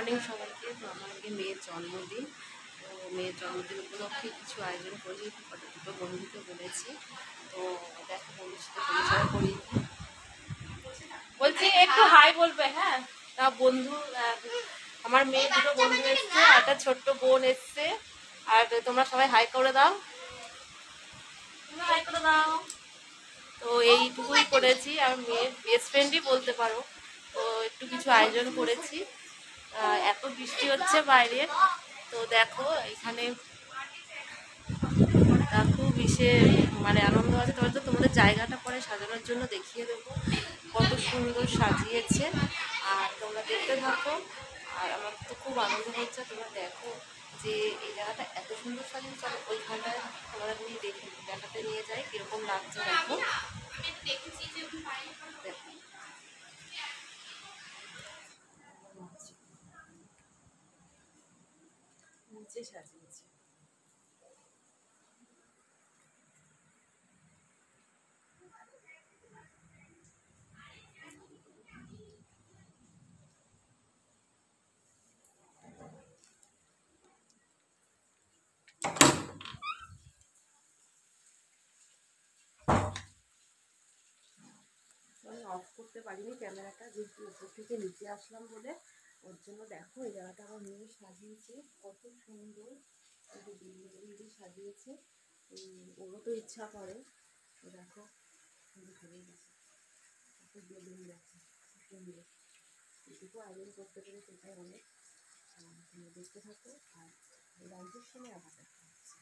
Morning সবাইকে। তো আমার আজকে মেয়ের জন্মদিন, তো মেয়ের জন্মদিন উপলক্ষে কিছু আয়োজন করি, দুটো বন্ধুকে বলেছি। তো দেখো বন্ধুর সাথে পরিচয় করি, বলছি একটু হাই বলবে। হ্যাঁ, তা বন্ধু, আমার মেয়ে দুটো বন্ধু এসছে, একটা ছোট্ট বোন এসছে। আর তোমরা সবাই হাই করে দাও, তোমরা হাই করে দাও। তো এইটুকুই করেছি, আর মেয়ের বেস্ট ফ্রেন্ডই বলতে পারো। তো একটু কিছু আয়োজন করেছি। এত বৃষ্টি হচ্ছে বাইরে, তো দেখো এখানে খুব মানে আনন্দ আছে। তবে তো তোমাদের জায়গাটা পরে সাজানোর জন্য দেখিয়ে দেবো কত সুন্দর সাজিয়েছে, আর তোমরা দেখতে থাকো। আর আমার তো খুব আনন্দ হচ্ছে, তোমরা দেখো যে এই জায়গাটা এত সুন্দর সাজিয়েছে। আর ওইখানটায় তোমরা নিয়ে দেখাতে নিয়ে যাই কিরকম লাগছে। দেখো দেখো নিচে সাজিয়েছে। আমি অফ করতে পারিনি ক্যামেরাটা, যেহেতু উপর থেকে নিচে আসলাম বলে। ওর জন্য দেখো এই জায়গাটা আমার মেয়ে সাজিয়েছে কত সুন্দর, সাজিয়েছে। ওরও তো ইচ্ছা করে। তো দেখো ধরে গেছে, কত বেলুন গেছে, সুন্দর। এটুকু আয়োজন করতে পেরে সেটাই অনেক। তোমরা দেখতে থাকো, আর লাঞ্চের সময় আবার দেখা হচ্ছে।